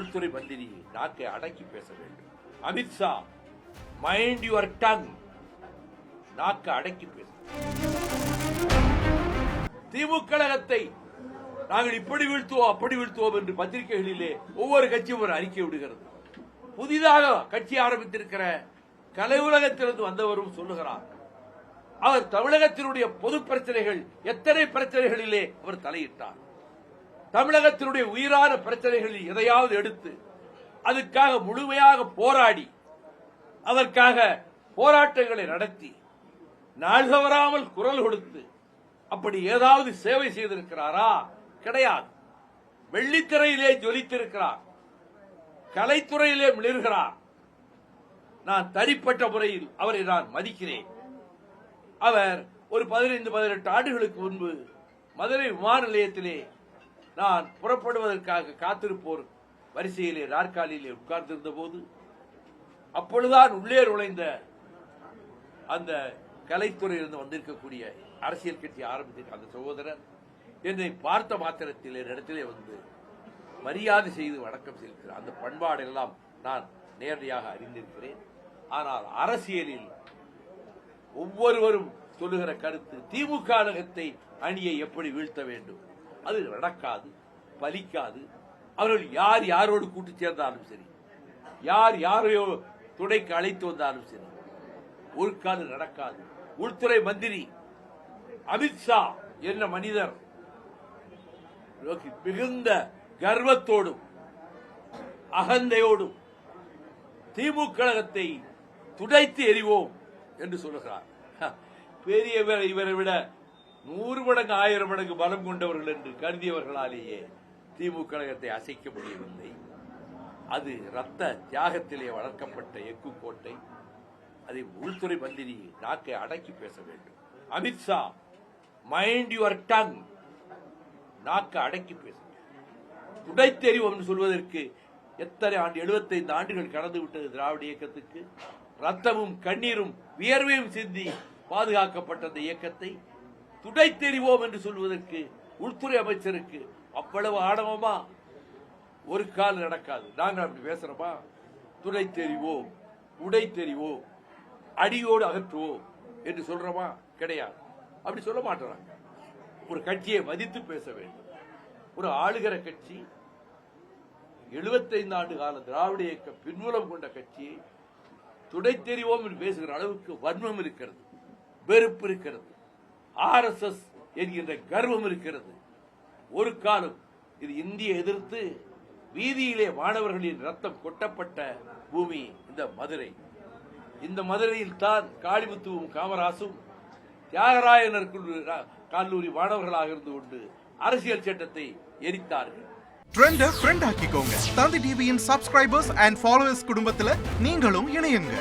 உள்துறை மந்திரி நாக்கை அடக்கி பேச வேண்டும். அமித்ஷா, மைண்ட் யுவர் டங், நாக்கை அடக்கி பேச. திமுக கழகத்தை நாங்கள் இப்படி வீழ்த்துவோம் அப்படி வீழ்த்துவோம் என்று பத்திரிகைகளிலே ஒவ்வொரு கட்சியும் ஒரு அறிக்கை விடுகிறது. புதிதாக கட்சி ஆரம்பித்திருக்கிற கலை உலகத்திலிருந்து வந்தவரும் சொல்லுகிறார், அவர் தமிழகத்தினுடைய பொது பிரச்சனைகள் எத்தனை பிரச்சனைகளிலே அவர் தலையிட்டார். தமிழகத்தினுடைய உயிரான பிரச்சனைகளில் எதையாவது எடுத்து அதுக்காக முழுமையாக போராடி அதற்காக போராட்டங்களை நடத்தி நாள் தவறாமல் குரல் கொடுத்து அப்படி ஏதாவது சேவை செய்திருக்கிறாரா? கிடையாது. வெள்ளித்திரையிலே ஜொலித்திருக்கிறார், கலைத்துறையிலே மிளிர்கிறார். நான் தனிப்பட்ட முறையில் அவரை நான் மதிக்கிறேன். அவர் ஒரு 15-18 ஆண்டுகளுக்கு முன்பு மதுரை விமான நிலையத்திலே நான் புறப்படுவதற்காக காத்திருப்போர் வரிசையிலே நாற்காலியிலே உட்கார்ந்திருந்த போது அப்பொழுதுதான் உள்ளே நுழைந்த அந்த கலைத்துறையிலிருந்து வந்திருக்கக்கூடிய அரசியல் கட்சி ஆரம்பித்த அந்த சகோதரர் என்னை பார்த்த மாத்திரத்தில் இடத்திலே வந்து மரியாதை செய்து வணக்கம் செலுத்துகிறார். அந்த பண்பாடு எல்லாம் நான் நேரடியாக அறிந்திருக்கிறேன். ஆனால் அரசியலில் ஒவ்வொருவரும் சொல்லுகிற கருத்து திமுக கழகத்தை அணியை எப்படி வீழ்த்த வேண்டும், அது நடக்காது, பலிக்காது. அவர்கள் யார் யாரோடு கூட்டு சேர்ந்தாலும் சரி, யார் யாரையோ துணைக்கு அழைத்து வந்தாலும் சரி, ஒரு காலம் நடக்காது. உள்துறை மந்திரி அமித்ஷா என்ன மனிதர் மிகுந்த கர்வத்தோடும் அகந்தையோடும் திமுக கழகத்தை துடைத்து எறிவோம் என்று சொல்லுகிறார். பெரியவர் இவரை விட 100 மடங்கு 1000 மடங்கு பலம் கொண்டவர்கள் என்று கருதியவர்களாலேயே திமுக கழகத்தை அசைக்க முடியவில்லை. அது ரத்த தியாகத்திலே வளர்க்கப்பட்ட எக்கு கோட்டை. அதை உள்துறை மந்திரி நாக்கை அடக்கி பேச வேண்டும். அமித்ஷா, மைண்ட் யுவர் டங், நாக்கை அடக்கி பேச. துடைத்தெறிவோம் என்று சொல்வதற்கு எத்தனை ஆண்டு, 75 ஆண்டுகள் கடந்து விட்டது திராவிட இயக்கத்துக்கு. ரத்தமும் கண்ணீரும் வியர்வையும் சிந்தி பாதுகாக்கப்பட்ட அந்த இயக்கத்தை துடைத்தெறிவோம் என்று சொல்வதற்கு உள்துறை அமைச்சருக்கு அவ்வளவு ஆணவமா? ஒரு கால் நடக்காது. நாங்கள் அப்படி பேசுறோமா? துடைத்தெறிவோம், உடைத்தெறிவோம், அடியோடு அகற்றுவோம் என்று சொல்றோமா? கிடையாது. அப்படி சொல்ல மாட்டோம். ஒரு கட்சியை மதித்து பேச வேண்டும். ஒரு ஆளுகிற கட்சி 75 ஆண்டு கால திராவிட இயக்க பின்புலம் கொண்ட கட்சியை துடைத்தெறிவோம் என்று பேசுகிற அளவுக்கு வன்மம் இருக்கிறது, வெறுப்பு இருக்கிறது, RSS என்கின்ற கர்வம் இருக்கிறது. ஒரு காலம் இது இந்திய எதிர்த்து வீதியிலே மாணவர்களின் ரத்தம் கொட்டப்பட்ட பூமி இந்த மதுரை. இந்த மதுரையில் தான் காளிமுத்துவும் காமராசும் தியாகராயனர் கல்லூரி மாணவர்களாக இருந்து கொண்டு அரசியல் சட்டத்தை எரித்தார்கள். ட்ரெண்ட ஃப்ரெண்ட் ஆக்கிக்கோங்க. தந்தி டிவியின் சப்ஸ்கிரைபர்ஸ் அண்ட் ஃபாலோவர்ஸ் குடும்பத்துல நீங்களும் இணையுங்க.